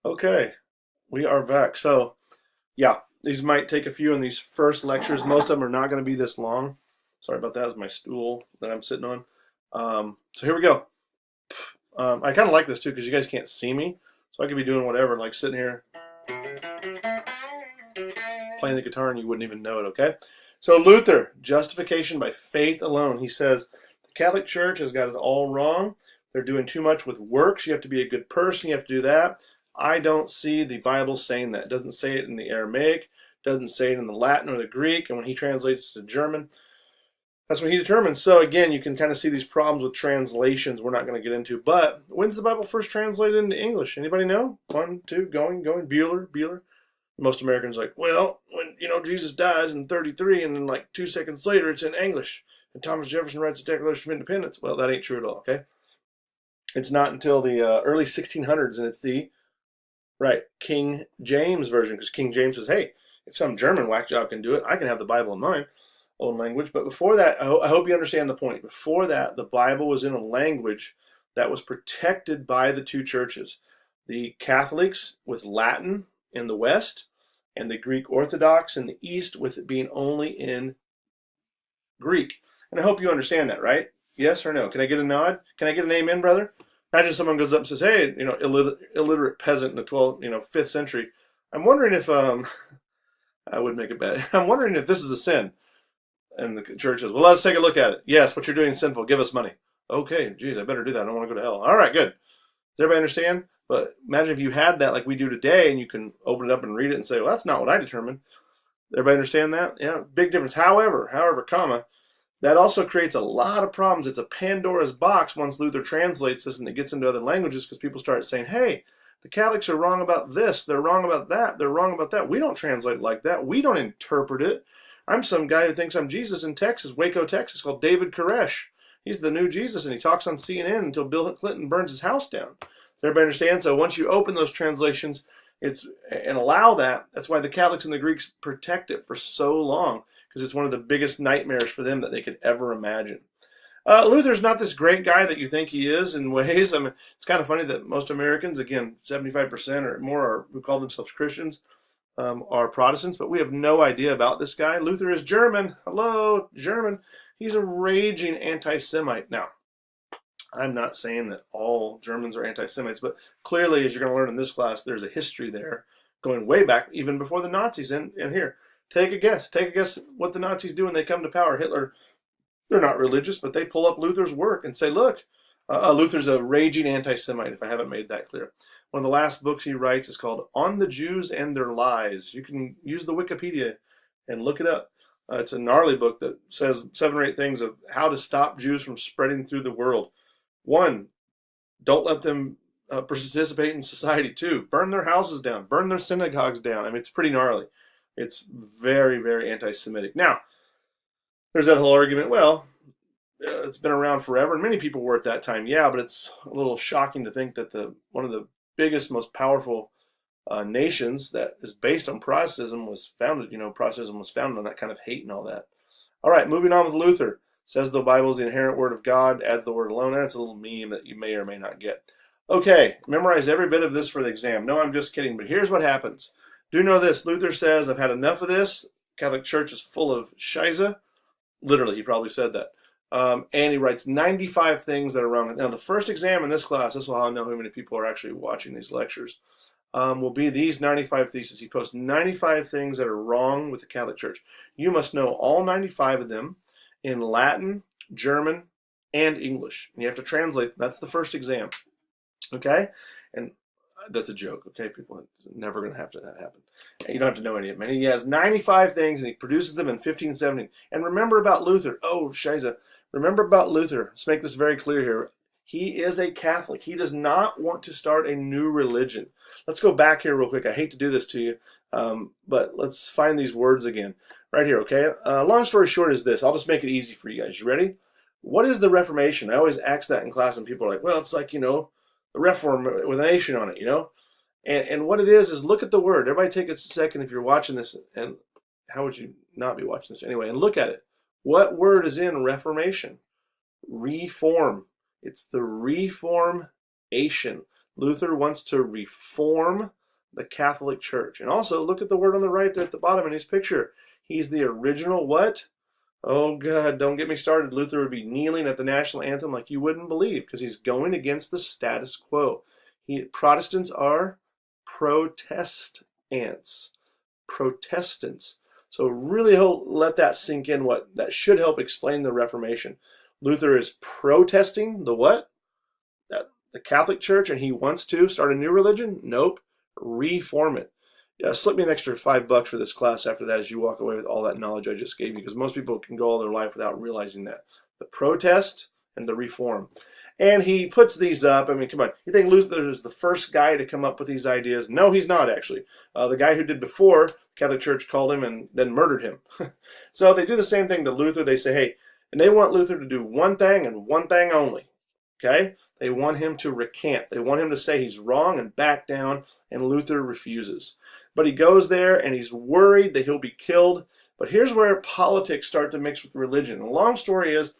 Okay, we are back. So, yeah, these might take a few in these first lectures. Most of them are not going to be this long. Sorry about that. It's my stool that I'm sitting on. So here we go. I kind of like this too because you guys can't see me, so I could be doing whatever, like sitting here playing the guitar and you wouldn't even know it. Okay. So Luther, justification by faith alone. He says the Catholic Church has got it all wrong. They're doing too much with works. You have to be a good person. You have to do that. I don't see the Bible saying that. It doesn't say it in the Aramaic, doesn't say it in the Latin or the Greek, and when he translates to German, that's what he determines. So again, you can kind of see these problems with translations we're not going to get into. But when's the Bible first translated into English? Anybody know? One, two, going. Bueller. Most Americans are like, well, when Jesus dies in 33, and then like 2 seconds later it's in English, and Thomas Jefferson writes the Declaration of Independence. Well, that ain't true at all. Okay, it's not until the early 1600s, and it's the King James version, because King James says, hey, if some German whack job can do it, I can have the Bible in mine own language. But before that, I hope you understand the point. Before that, the Bible was in a language that was protected by the two churches, the Catholics with Latin in the West, and the Greek Orthodox in the East, with it being only in Greek. And I hope you understand that, right? Yes or no? Can I get a nod? Can I get an amen, brother? Imagine someone goes up and says, "Hey, illiterate peasant in the 5th century. I'm wondering if I would make it bad. I'm wondering if this is a sin." And the church says, "Well, let's take a look at it. Yes, what you're doing is sinful. Give us money." Okay, geez, I better do that. I don't want to go to hell. All right, good. Does everybody understand? But imagine if you had that like we do today, and you can open it up and read it and say, "Well, that's not what I determined." Everybody understand that? Yeah, big difference. However, comma, that also creates a lot of problems. It's a Pandora's box once Luther translates this and it gets into other languages, because people start saying, hey, the Catholics are wrong about this, they're wrong about that, they're wrong about that. We don't translate it like that. We don't interpret it. I'm some guy who thinks I'm Jesus in Texas, Waco, Texas, called David Koresh. He's the new Jesus, and he talks on CNN until Bill Clinton burns his house down. Does everybody understand? So once you open those translations and allow that, that's why the Catholics and the Greeks protect it for so long, because it's one of the biggest nightmares for them that they could ever imagine. Luther's not this great guy that you think he is in ways. I mean, it's kind of funny that most Americans, again, 75% or more who call themselves Christians, are Protestants, but we have no idea about this guy. Luther is German. Hello, German. He's a raging anti-Semite. Now, I'm not saying that all Germans are anti-Semites, but clearly, as you're going to learn in this class, there's a history there going way back, even before the Nazis. And here, take a guess. Take a guess what the Nazis do when they come to power. Hitler, they're not religious, but they pull up Luther's work and say, look, Luther's a raging anti-Semite, if I haven't made that clear. One of the last books he writes is called On the Jews and Their Lies. You can use the Wikipedia and look it up. It's a gnarly book that says 7 or 8 things of how to stop Jews from spreading through the world. 1, don't let them participate in society. 2, burn their houses down, burn their synagogues down. I mean, it's pretty gnarly. It's very, very anti-Semitic. Now, there's that whole argument, well, it's been around forever, and many people were at that time. Yeah, but it's a little shocking to think that one of the biggest, most powerful nations that is based on Protestantism was founded, Protestantism was founded on that kind of hate and all that. All right, moving on with Luther. Says the Bible is the inherent word of God, adds the word alone. That's a little meme that you may or may not get. Okay, memorize every bit of this for the exam. No, I'm just kidding, but here's what happens. Do know this. Luther says, I've had enough of this. Catholic Church is full of shiza. Literally, he probably said that. And he writes 95 things that are wrong. Now, the first exam in this class, this is how I know how many people are actually watching these lectures, will be these 95 theses. He posts 95 things that are wrong with the Catholic Church. You must know all 95 of them in Latin, German, and English. And you have to translate. That's the first exam. Okay? And that's a joke, okay, people? It's never going to have that happen. You don't have to know any of them. And he has 95 things, and he produces them in 1517. And remember about Luther. Oh, Shiza. Remember about Luther. Let's make this very clear here. He is a Catholic. He does not want to start a new religion. Let's go back here real quick. I hate to do this to you, but let's find these words again. Right here, okay? Long story short is this. I'll just make it easy for you guys. You ready? What is the Reformation? I always ask that in class, and people are like, well, it's like, the Reform with a nation on it, And what it is look at the word. Everybody take a second if you're watching this, and how would you not be watching this anyway? And look at it. What word is in Reformation? Reform. It's the reformation. Luther wants to reform the Catholic Church. And also, look at the word on the right there at the bottom in his picture. He's the original what? Oh, God, don't get me started. Luther would be kneeling at the national anthem like you wouldn't believe because he's going against the status quo. Protestants are Protestants. Protestants. So really let that sink in. What that should help explain the Reformation. Luther is protesting the what? The Catholic Church, and he wants to start a new religion? Nope. Reform it. Yeah, slip me an extra $5 for this class after that as you walk away with all that knowledge I just gave you, because most people can go all their life without realizing that. The protest and the reform. And he puts these up. I mean, come on. You think Luther is the first guy to come up with these ideas? No, he's not, actually. The guy who did before, the Catholic Church called him and then murdered him. So they do the same thing to Luther. They say, hey, and they want Luther to do one thing and one thing only. Okay? They want him to recant. They want him to say he's wrong and back down, and Luther refuses. But he goes there, and he's worried that he'll be killed. But here's where politics start to mix with religion. The long story is,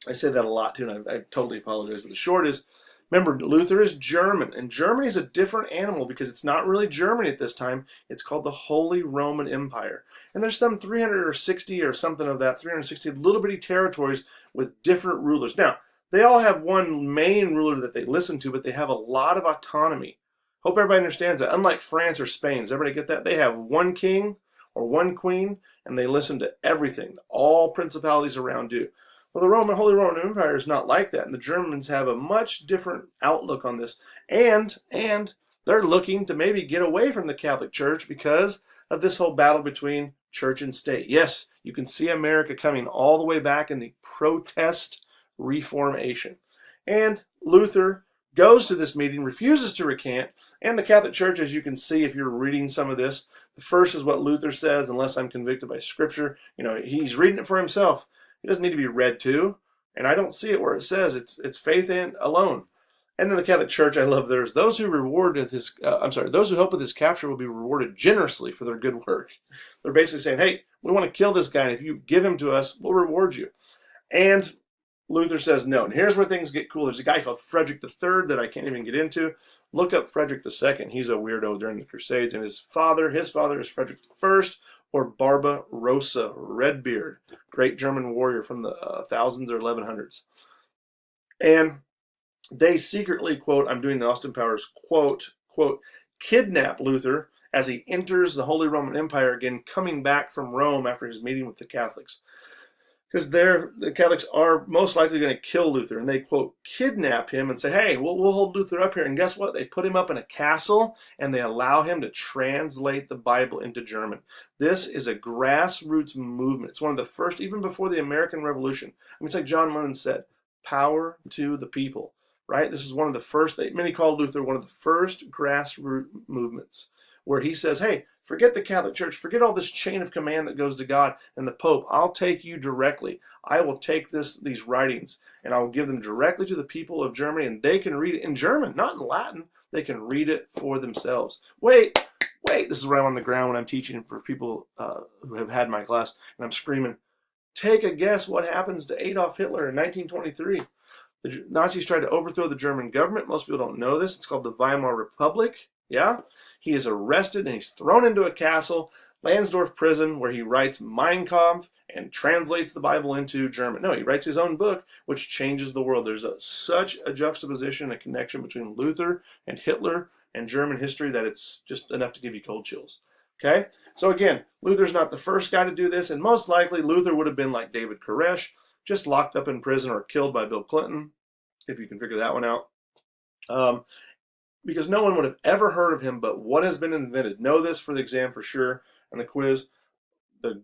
I say that a lot too, and I totally apologize, but the short is, remember, Luther is German, and Germany is a different animal because it's not really Germany at this time. It's called the Holy Roman Empire. And there's some 360 or something of that, 360 little bitty territories with different rulers. Now, they all have one main ruler that they listen to, but they have a lot of autonomy. Hope everybody understands that. Unlike France or Spain, does everybody get that? They have one king or one queen, and they listen to everything. All principalities around do. Well, the Holy Roman Empire is not like that, and the Germans have a much different outlook on this. And they're looking to maybe get away from the Catholic Church because of this whole battle between church and state. Yes, you can see America coming all the way back in the protest Reformation. And Luther goes to this meeting, refuses to recant, and the Catholic Church, as you can see if you're reading some of this, the first is what Luther says, unless I'm convicted by Scripture. You know, he's reading it for himself. He doesn't need to be read to, and I don't see it where it says it's faith in alone. And then the Catholic Church, I love theirs. Those who those who help with his capture will be rewarded generously for their good work. They're basically saying, hey, we want to kill this guy, and if you give him to us, we'll reward you. And Luther says no. And here's where things get cool. There's a guy called Frederick III that I can't even get into. Look up Frederick II. He's a weirdo during the Crusades. And his father is Frederick I, or Barbarossa, Redbeard, great German warrior from the thousands or 1100s. And they secretly, quote, I'm doing the Austin Powers, quote, kidnap Luther as he enters the Holy Roman Empire again, coming back from Rome after his meeting with the Catholics. Because the Catholics are most likely going to kill Luther. And they, quote, kidnap him and say, hey, we'll hold Luther up here. And guess what? They put him up in a castle, and they allow him to translate the Bible into German. This is a grassroots movement. It's one of the first, even before the American Revolution. I mean, it's like John Lennon said, power to the people, right? This is one of the first, many call Luther one of the first grassroots movements, where he says, hey, forget the Catholic Church. Forget all this chain of command that goes to God and the Pope. I'll take you directly. I will take these writings, and I will give them directly to the people of Germany, and they can read it in German, not in Latin. They can read it for themselves. Wait. This is where I'm on the ground when I'm teaching for people who have had my class, and I'm screaming, take a guess what happens to Adolf Hitler in 1923. The Nazis tried to overthrow the German government. Most people don't know this. It's called the Weimar Republic. Yeah? He is arrested and he's thrown into a castle, Landsdorf prison, where he writes Mein Kampf and translates the Bible into German. No, he writes his own book, which changes the world. There's such a juxtaposition, a connection between Luther and Hitler and German history that it's just enough to give you cold chills. Okay? So again, Luther's not the first guy to do this, and most likely Luther would have been like David Koresh, just locked up in prison or killed by Bill Clinton, if you can figure that one out. Because no one would have ever heard of him, but what has been invented? Know this for the exam for sure, and the quiz, the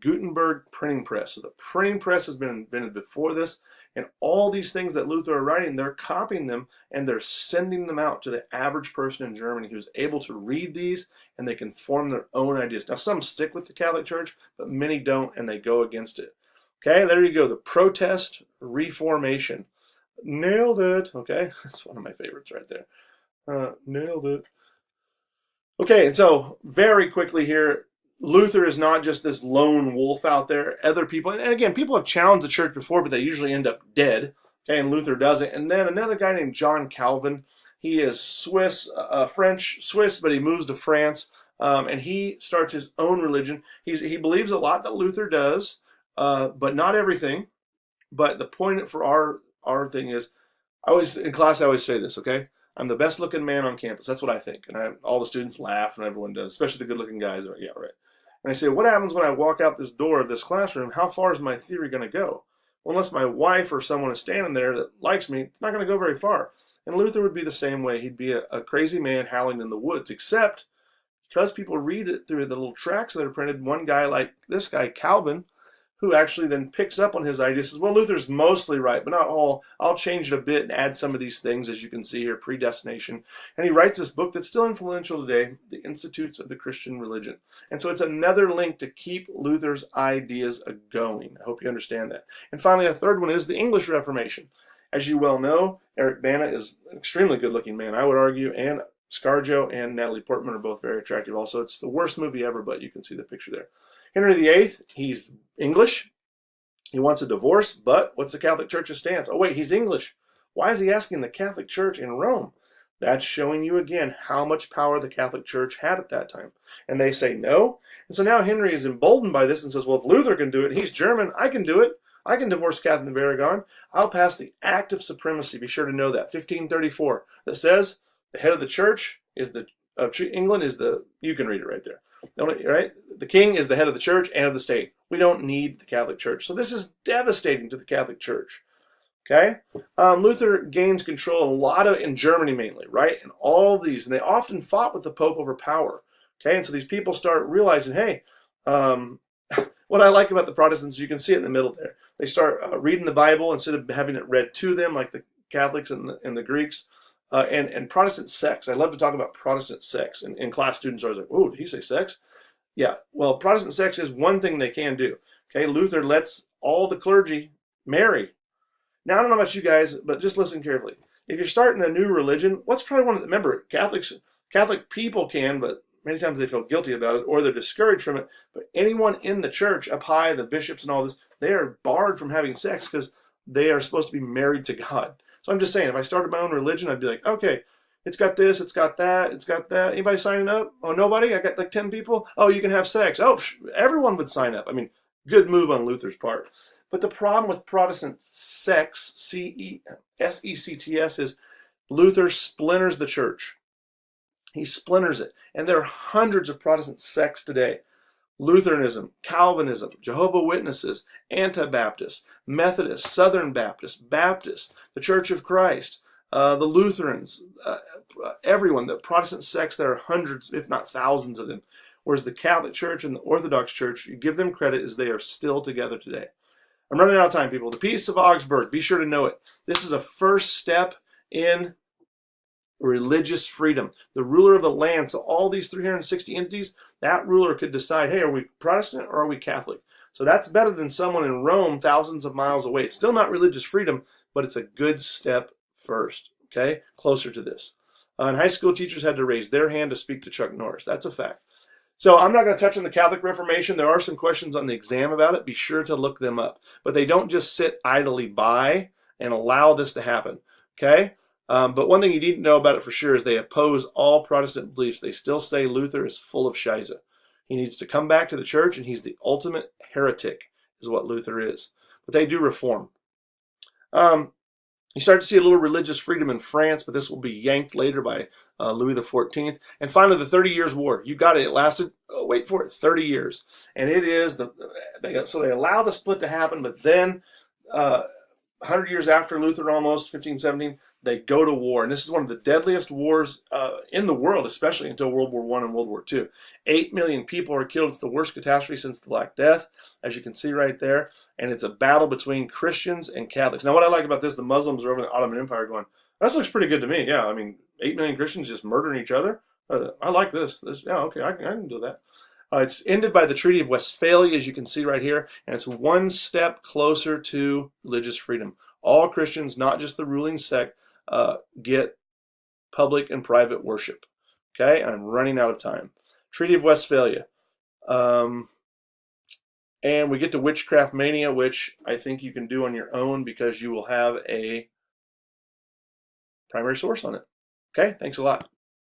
Gutenberg printing press. So the printing press has been invented before this, and all these things that Luther are writing, they're copying them, and they're sending them out to the average person in Germany who's able to read these, and they can form their own ideas. Now, some stick with the Catholic Church, but many don't, and they go against it. Okay, there you go, the protest reformation. Nailed it. Okay, that's one of my favorites right there. Nailed it. Okay, and so very quickly here, Luther is not just this lone wolf out there. Other people, and again, people have challenged the church before, but they usually end up dead. Okay, and Luther doesn't. And then another guy named John Calvin. He is Swiss, French, Swiss, but he moves to France, and he starts his own religion. He believes a lot that Luther does, but not everything. But the point for our thing is, in class I always say this, okay? I'm the best looking man on campus. That's what I think. And all the students laugh and everyone does, especially the good looking guys. Are, yeah, right. And I say, what happens when I walk out this door of this classroom? How far is my theory going to go? Well, unless my wife or someone is standing there that likes me, it's not going to go very far. And Luther would be the same way. He'd be a crazy man howling in the woods, except because people read it through the little tracts that are printed, one guy like this guy, Calvin, who actually then picks up on his ideas, says, well, Luther's mostly right, but not all. I'll change it a bit and add some of these things, as you can see here, predestination. And he writes this book that's still influential today, The Institutes of the Christian Religion. And so it's another link to keep Luther's ideas going. I hope you understand that. And finally, a third one is the English Reformation. As you well know, Eric Bana is an extremely good-looking man, I would argue, and ScarJo and Natalie Portman are both very attractive also. It's the worst movie ever, but you can see the picture there. Henry VIII, he's English. He wants a divorce, but what's the Catholic Church's stance? Oh, wait, he's English. Why is he asking the Catholic Church in Rome? That's showing you again how much power the Catholic Church had at that time. And they say no. And so now Henry is emboldened by this and says, well, if Luther can do it, he's German, I can do it. I can divorce Catherine of Aragon. I'll pass the Act of Supremacy. Be sure to know that. 1534. That says the head of the church is England is the, you can read it right there. Right? The king is the head of the church and of the state. We don't need the Catholic Church. So this is devastating to the Catholic Church. Okay? Luther gains control in Germany mainly, right? And all these, and they often fought with the Pope over power. Okay? And so these people start realizing, hey, what I like about the Protestants, you can see it in the middle there. They start reading the Bible instead of having it read to them like the Catholics and the Greeks. And Protestant sex. I love to talk about Protestant sex. And in class, students are always like, oh, did he say sex? Yeah, well, Protestant sex is one thing they can do. Okay, Luther lets all the clergy marry. Now, I don't know about you guys, but just listen carefully. If you're starting a new religion, what's probably one of the, remember, Catholic people can, but many times they feel guilty about it or they're discouraged from it. But anyone in the church up high, the bishops and all this, they are barred from having sex because they are supposed to be married to God. So I'm just saying, if I started my own religion, I'd be like, okay, it's got this, it's got that, it's got that. Anybody signing up? Oh, nobody? I got like 10 people? Oh, you can have sex. Oh, everyone would sign up. I mean, good move on Luther's part. But the problem with Protestant sex, S-E-C-T-S, is Luther splinters the church. He splinters it. And there are hundreds of Protestant sects today. Lutheranism, Calvinism, Jehovah's Witnesses, Anabaptists, Methodists, Southern Baptists, Baptists, the Church of Christ, the Lutherans, everyone, the Protestant sects, there are hundreds, if not thousands of them. Whereas the Catholic Church and the Orthodox Church, you give them credit as they are still together today. I'm running out of time, people. The Peace of Augsburg, be sure to know it. This is a first step in religious freedom. The ruler of the land, so all these 360 entities, that ruler could decide, hey, are we Protestant or are we Catholic? So that's better than someone in Rome thousands of miles away. It's still not religious freedom, but it's a good step first, okay? Closer to this. And high school teachers had to raise their hand to speak to Chuck Norris. That's a fact. So I'm not going to touch on the Catholic Reformation. There are some questions on the exam about it. Be sure to look them up. But they don't just sit idly by and allow this to happen, okay? But one thing you need to know about it for sure is they oppose all Protestant beliefs. They still say Luther is full of shiza. He needs to come back to the church, and he's the ultimate heretic, is what Luther is. But they do reform. You start to see a little religious freedom in France, but this will be yanked later by Louis XIV. And finally, the 30 Years' War. You got it. It lasted, wait for it, 30 years. And it is, so they allow the split to happen, but then 100 years after Luther almost, 1517, they go to war. And this is one of the deadliest wars in the world, especially until World War I and World War II. 8 million people are killed. It's the worst catastrophe since the Black Death, as you can see right there. And it's a battle between Christians and Catholics. Now, what I like about this, the Muslims are over in the Ottoman Empire going, this looks pretty good to me. Yeah, I mean, 8 million Christians just murdering each other. I like this. Yeah, okay, I can do that. It's ended by the Treaty of Westphalia, as you can see right here, and it's one step closer to religious freedom. All Christians, not just the ruling sect, get public and private worship. Okay, I'm running out of time. Treaty of Westphalia. And we get to Witchcraft Mania, which I think you can do on your own because you will have a primary source on it. Okay, thanks a lot.